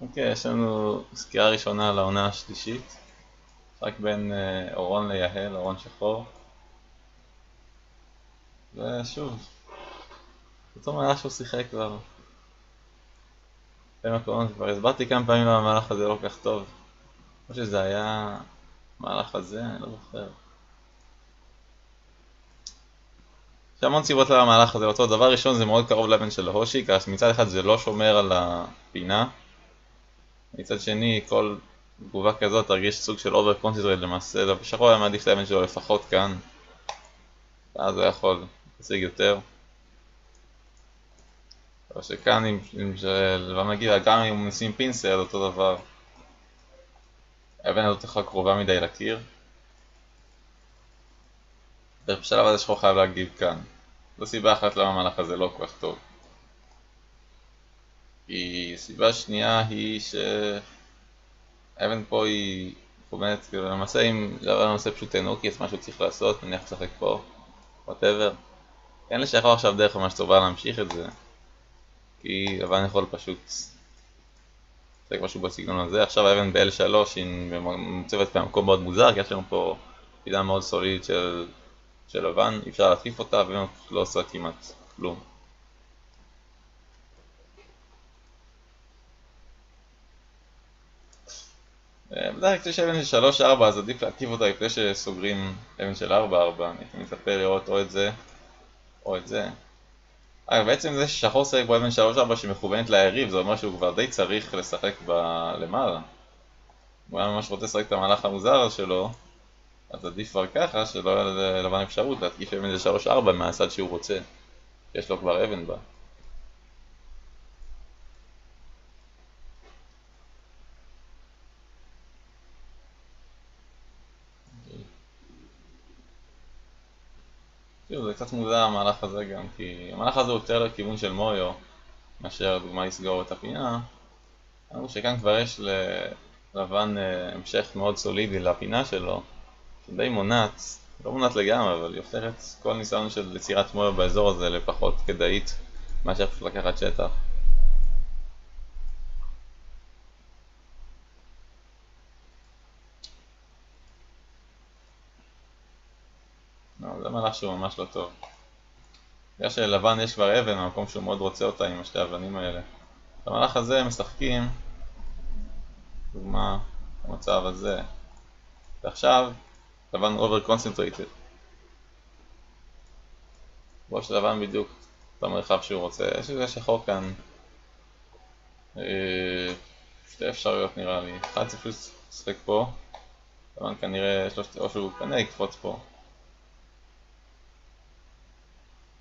אוקיי, יש לנו סקירה ראשונה על העונה השלישית. משחק בין אורון ליהל, אורון שחור. ושוב, אותו מהלך שהוא שיחק כבר. בין הקורונה כבר הסברתי כמה פעמים למה המהלך הזה לא כל כך טוב. או שזה היה המהלך הזה, אני לא זוכר. יש המון סיבות למה המהלך הזה אותו. דבר ראשון, זה מאוד קרוב לבן של הושי, אז מצד אחד זה לא שומר על הפינה. מצד שני, כל תגובה כזאת תרגיש סוג של אובר קונסידרט למעשה. שחור היה מעדיף לבן שלו לפחות כאן. ואז הוא יכול להשיג יותר. אבל שכאן עם לבן מגיע, גם אם נשים פינסר, אותו דבר. האבן הזאת ככה קרובה מדי לקיר. ובשלב הזה שחור חייב להגיב כאן. זו סיבה אחת למה המהלך הזה לא כל כך טוב. כי סיבה שנייה היא שהאבן פה היא מכוונת, כאילו למעשה אם לבן עושה פשוט תנוקי, אז מה שהוא צריך לעשות, נניח לשחק פה, whatever. אין לשחור עכשיו דרך ממש טובה להמשיך את זה. כי לבן יכול פשוט לשחק משהו בסגנון הזה. עכשיו האבן ב-L3 היא מוצבת במקום מאוד מוזר, כי יש לנו פה פינה מאוד סולידית של לבן, אי אפשר להתקיף אותה והיא לא עושה כמעט כלום. בדרך כלל שאבן של 3-4 אז עדיף להתקיף אותה לפני שסוגרים אבן של 4-4, אני מצפה לראות או את זה או את זה. בעצם זה ששחור שחק בו אבן 3-4 שמכוונת ליריב, זה אומר שהוא כבר די צריך לשחק למעלה. הוא היה ממש רוצה לשחק את המהלך המוזר שלו, אז עדיף כבר ככה שלא יהיה ללבן אפשרות להתקיף אבן של 3-4 מהצד שהוא רוצה, יש לו כבר אבן בה. כאילו זה קצת מוזר המהלך הזה גם, כי המהלך הזה הוא יותר לכיוון של מויו מאשר דוגמה לסגור את הפינה. אמרו שכאן כבר יש ללבן המשך מאוד סולידי לפינה שלו, שדי מונעת, לא מונעת לגמרי, אבל היא הופכת כל ניסיון של יצירת מויו באזור הזה לפחות כדאית מאשר פשוט לקחת שטח. לא, זה מהלך שהוא ממש לא טוב. בגלל שללבן יש כבר אבן במקום שהוא מאוד רוצה אותה עם השתי האבנים האלה. במהלך הזה משחקים, דוגמה, במצב הזה. ועכשיו, לבן אובר קונסנטרייטד. בראש לבן בדיוק במרחב שהוא רוצה. יש איזה שחור כאן. שתי אפשרויות נראה לי. אחד זה פשוט לשחק פה. לבן כנראה יש לו או שהוא כנראה יקפוץ פה.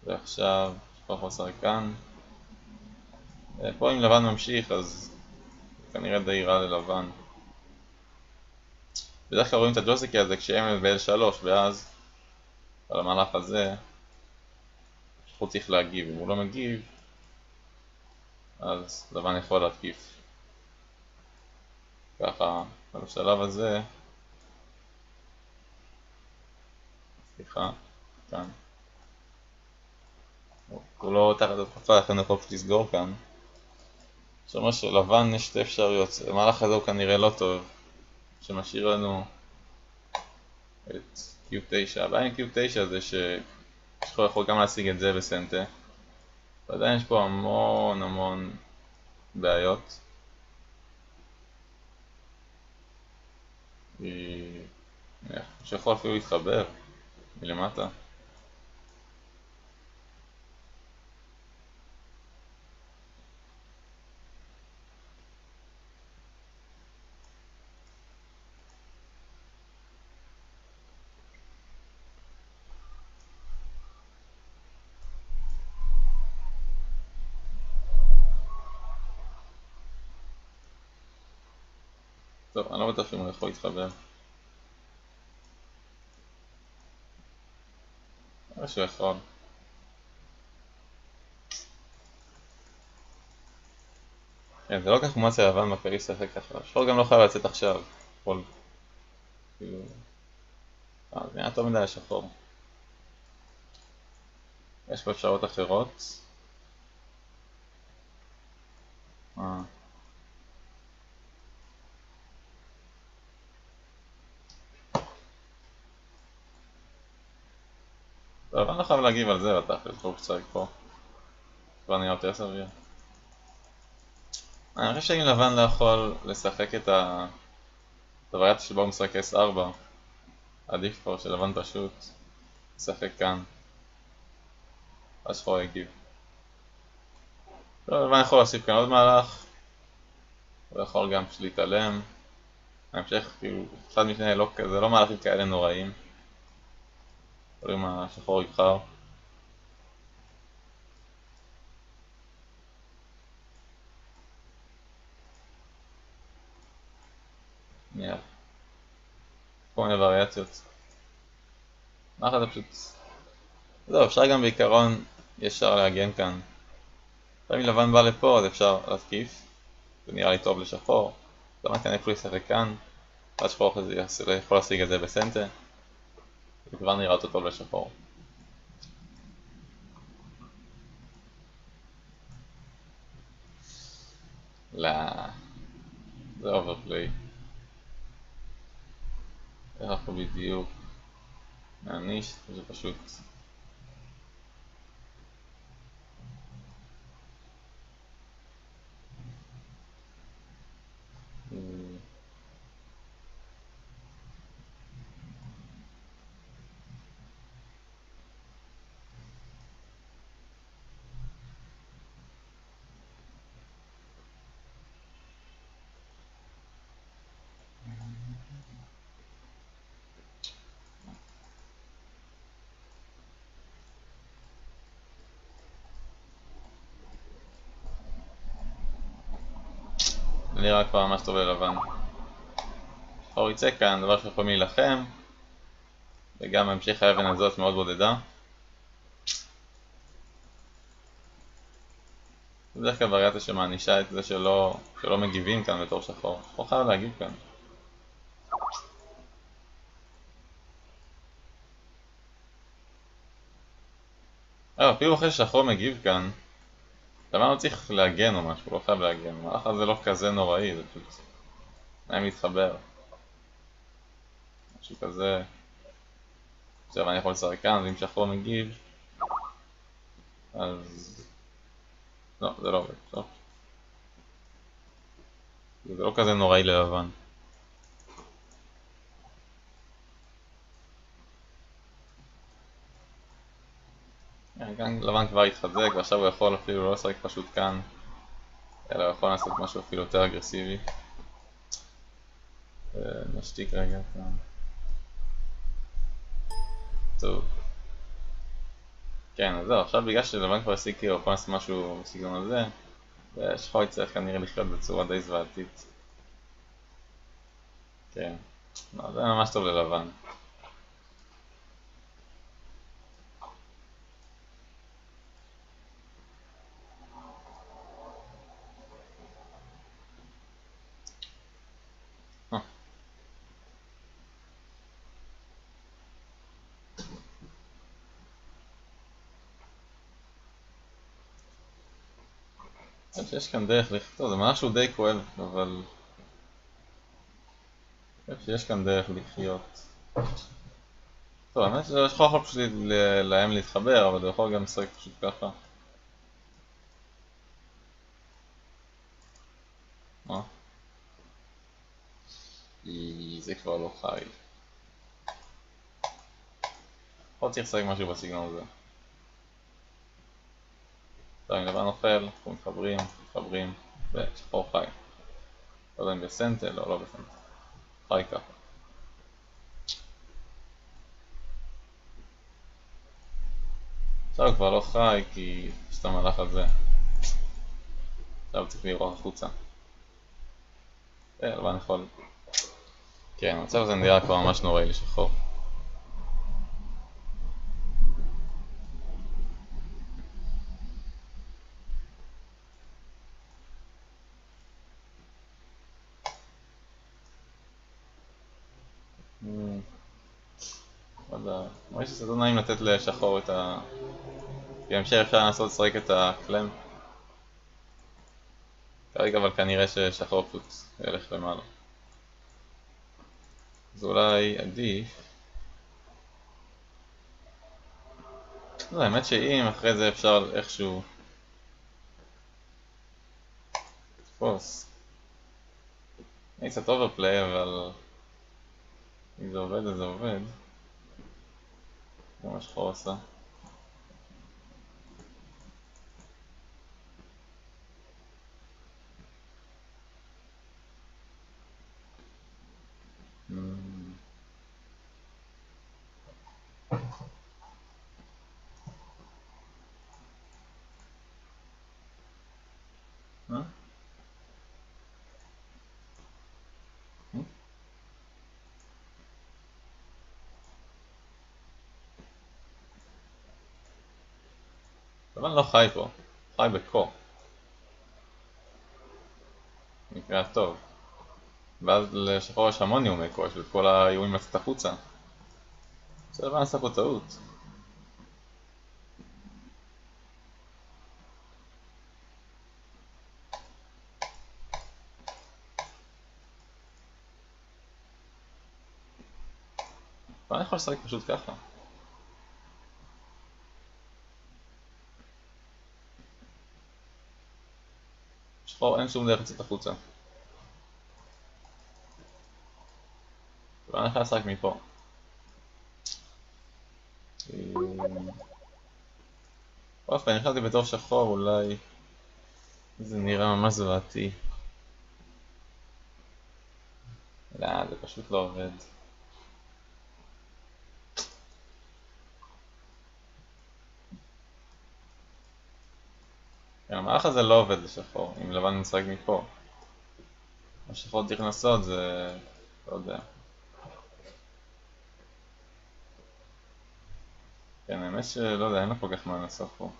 ועכשיו שחור יכול לשחק כאן. פה אם לבן ממשיך אז כנראה די רע ללבן. בדרך כלל רואים את הג'וסיקי הזה כשאם ב-L3 ואז על המהלך הזה שחור צריך להגיב. אם הוא לא מגיב אז לבן יכול להתקיף. ככה בשלב הזה, סליחה, כאן הוא לא תחת התקפה, לכן הוא יכול פשוט לסגור כאן. זאת אומרת שלבן יש שתי אפשרויות, המהלך הזה הוא כנראה לא טוב, שמשאיר לנו את Q9. הבעיה עם Q9 זה ששחור יכול גם להשיג את זה בסנטה, ועדיין יש פה המון בעיות. שיכול אפילו להתחבר מלמטה. טוב, אני לא בטוח אם הוא יכול להתחבר. נראה שהוא יכול. כן, זה לא כך מומץ ללבן מכבי לשחק ככה. שחור גם לא חייב לצאת עכשיו. יכול... כאילו... זה נראה טוב מדי לשחור. יש פה אפשרות אחרות. טוב, אני לא חייב להגיב על זה בתכל'ס, ברור שצריך פה. כבר נראה יותר סביר. אני חושב שאם לבן לא יכול לשחק את הווריאציה שבו הוא משחק S4, עדיף פה שלבן פשוט לשחק כאן. השחור יגיב. טוב, לבן יכול להוסיף כאן עוד מהלך. הוא יכול גם פשוט להתעלם. ההמשך, כאילו, אחד משני זה לא מהלכים כאלה נוראים. תלוי מה השחור יבחר. נראה. כל מיני וריאציות. מה אחת פשוט... זהו, אפשר גם בעיקרון ישר להגן כאן. אם לבן בא לפה אז אפשר להתקיף. זה נראה לי טוב לשחור. למה כאן איפה ישחק כאן? השחור יכול להשיג את זה בסנטה. זה כבר נראה אותו טוב לשחור. לא... זה אוברפליי. איך אנחנו בדיוק מעניש, זה פשוט... זה נראה כבר ממש טוב ללבן. שחור יצא כאן, דבר שיכולים להילחם, וגם המשך האבן הזאת מאוד בודדה. בדרך כלל וריאציה שמענישה את זה שלא מגיבים כאן בתור שחור. שחור חייב להגיב כאן. אפילו אחרי ששחור מגיב כאן, לבן לא צריך להגן או משהו, לא חייב להגן. המהלך הזה לא כזה נוראי, זה פשוט נעים להתחבר. משהו כזה. עכשיו אני יכול לשחק כאן, ואם שחור מגיב, אז... לא, זה לא עובד, טוב. זה לא כזה נוראי ללבן. כאן לבן כבר התחזק, ועכשיו הוא יכול אפילו לא לשחק פשוט כאן, אלא הוא יכול לעשות משהו אפילו יותר אגרסיבי. נשתיק רגע כאן. טוב. כן, אז זהו, עכשיו בגלל שלבן כבר השיג כאילו, יכול לעשות משהו בסגנון הזה, ושחור יצטרך כנראה לחיות בצורה די זוועתית. כן, לא, זה ממש טוב ללבן. אני חושב שיש כאן דרך לכתוב, זה משהו די כואב, אבל... אני חושב שיש כאן דרך לחיות. טוב, האמת ששחור יכול פשוט להם להתחבר, אבל הוא יכול גם לשחק פשוט ככה. מה? זה כבר לא חי. יכול צריך לשחק משהו בסגנון הזה. טוב, אם לבן נופל, אנחנו מתחברים, ושחור חי. לא יודע אם בסנטל או לא בסנטל. חי ככה. עכשיו הוא כבר לא חי כי יש את המהלך הזה. עכשיו צריך לראות החוצה. לבן יכול... כן, המצב הזה נראה כבר ממש נוראי לשחור. לא יודע, מראה שזה לא נעים לתת לשחור את ה... כי בהמשך אפשר לנסות לשחק את הקלם. כרגע אבל כנראה ששחור פשוט ילך למעלה. אז אולי עדיף לא, האמת שאם אחרי זה אפשר איכשהו לתפוס. אני קצת אוברפליי, אבל אם זה עובד אז זה עובד. זה מה שחור עושה. מה? אבל אני לא חי פה, חי בקור. במקרה הטוב. ואז לשחור יש המון איומי קור, יש את כל האיומים לצאת החוצה. בסדר, אני עשה פה טעות. אבל אני יכול לשחק פשוט ככה. שחור אין שום דרך לצאת החוצה. ואני יכול לשחק מפה. אופה, אני נכנסתי בתור שחור, אולי זה נראה ממש זוועתי. לא, זה פשוט לא עובד. כן, המערך הזה לא עובד לשחור, אם לבן משחק מפה. מה שחור צריך לנסות זה... לא יודע. כן, האמת שלא יודע, אין לו כל כך מה לנסות פה.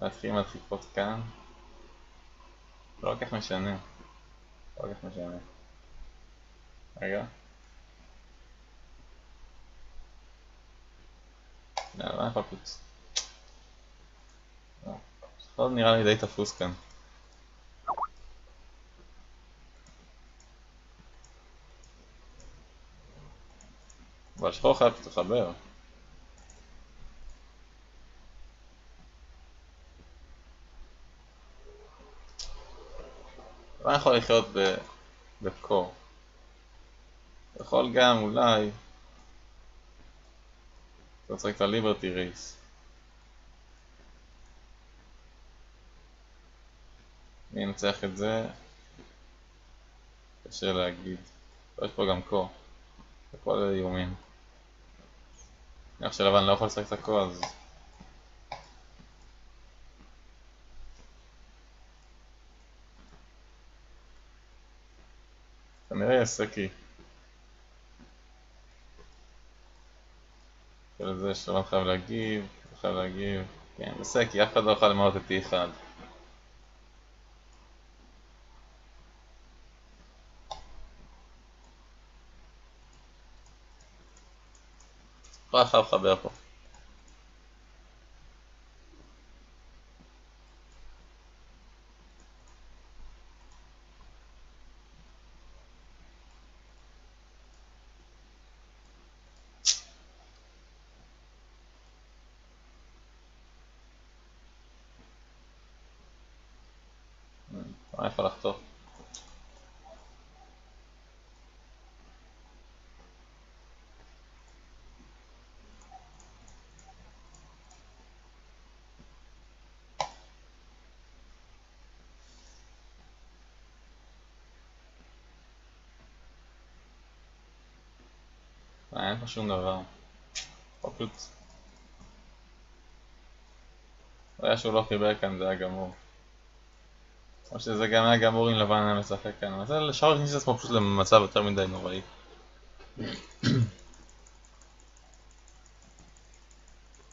להתחיל מהדחיפות כאן. לא כל כך משנה. לא כל כך משנה. רגע. לא יכול פוץ. שחור נראה לי די תפוס כאן. אבל שחור חייב לחבר. אבל אני יכול לחיות בקור. יכול גם אולי... אתה צריך את הליברטי רייס. מי ינצח את זה? קשה להגיד. יש פה גם קור. וכל אלה איומים. נראה שלבן לא יכול לשחק את הקור אז... כנראה יעשה כי... של זה שלבן חייב להגיב, חייב להגיב... כן, יעשה כי אף אחד לא יכול למרות את T1. לא חייב לחבר פה. מה יכול לחתוך? אין פה שום דבר. פשוט... היה שהוא לא חיבר כאן זה היה גמור. או שזה גם היה גמור אם לבן היה משחק כאן. אז לשאר הכניס את עצמו פשוט למצב יותר מדי נוראי.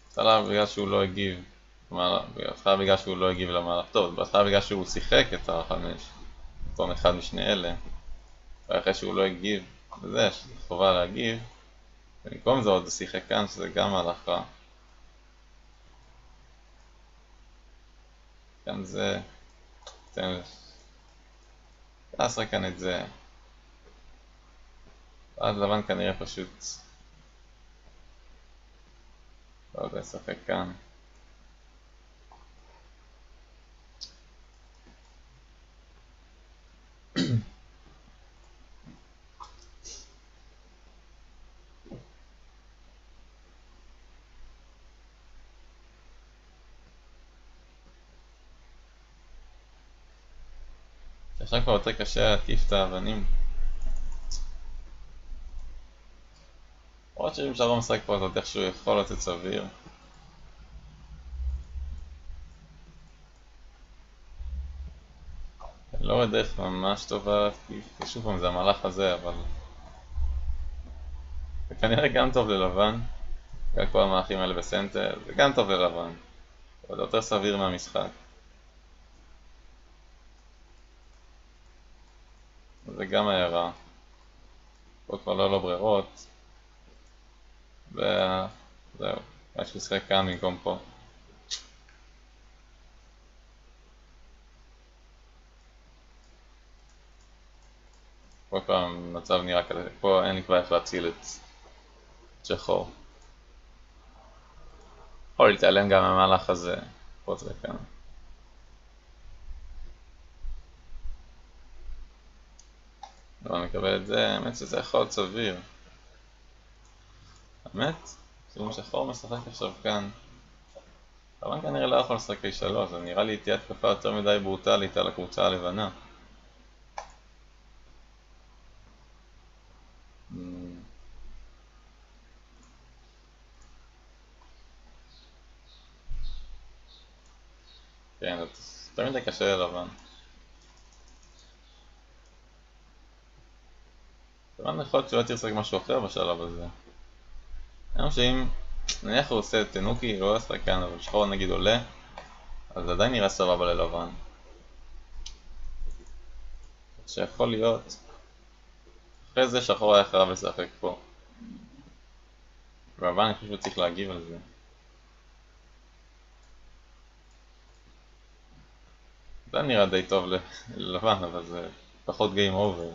בהתחלה בגלל שהוא לא הגיב. בהתחלה בגלל שהוא לא הגיב למהלך טוב. בהתחלה בגלל שהוא שיחק את ה-5. במקום אחד משני אלה. ואחרי שהוא לא הגיב וזה, שזה חובה להגיב. במקום זה עוד שיחק כאן שזה גם מהלך רע. כאן זה... תן לי... תעשה כאן את זה. עד לבן כנראה פשוט לא יודע, לשחק כאן. עכשיו כבר יותר קשה להתקיף את האבנים. למרות שאם אפשר משחק פה זאת איכשהו יכול לצאת סביר. לא רואה דרך ממש טובה להתקיף, שוב פעם זה המהלך הזה, אבל זה כנראה גם טוב ללבן. גם כל המהלכים האלה בסנטר, זה גם טוב ללבן, אבל זה יותר סביר מהמשחק. זה גם הערה. פה כבר לא ברירות. וזהו, יש לשחק כאן במקום פה. פה כבר המצב נראה כזה, פה אין לי כבר איך להציל את שחור. יכול להתעלם גם מהמהלך הזה, פה זה כאן. אבל נקבל את זה, האמת שזה יכול להיות סביר. האמת, אם שחור משחק עכשיו כאן, אבל כנראה לא יכול לשחק A3, זה נראה לי תהיה התקפה יותר מדי ברוטלית על הקבוצה הלבנה. כן, זה יותר מדי קשה ללבן. לבן יכול להיות שלא תרצה משהו אחר בשלב הזה. אני חושב שאם נניח הוא עושה את תנוקי, לא ישחק כאן, אבל שחור נגיד עולה, אז זה עדיין נראה סבבה ללבן. שיכול להיות אחרי זה שחור היה חייב לשחק פה, ולבן אני חושב שהוא צריך להגיב על זה. זה נראה די טוב ללבן, אבל זה פחות גיים אובר.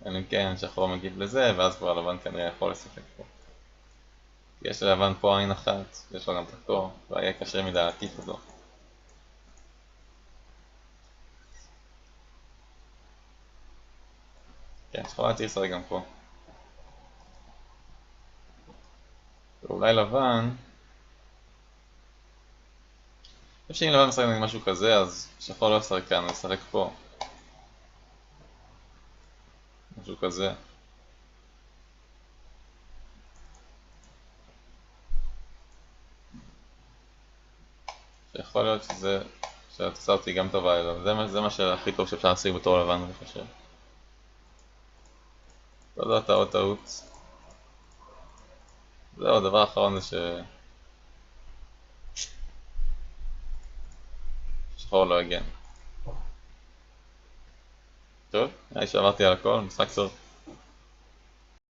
אם כן שחור מגיב לזה, ואז כבר לבן כנראה יכול לשחק פה. יש ללבן פה עין אחת, יש לו גם את הקור, והיה קשה מדי להקיף אותו. כן, שחור היה צריך לשחק גם פה. ואולי לבן... אני חושב שאם לבן משחק נגד משהו כזה, אז שחור לא ישחק כאן, הוא ישחק פה. משהו כזה. שיכול להיות שזה... שהתוצאה אותי גם טובה אליו, זה מה שהכי טוב שאפשר להשיג בתור לבן, אני חושב. לא יודע, טעות טעות. זהו, הדבר האחרון זה שחור לא הגן. טוב, נראה לי שעברתי על הכל, משחק סוף.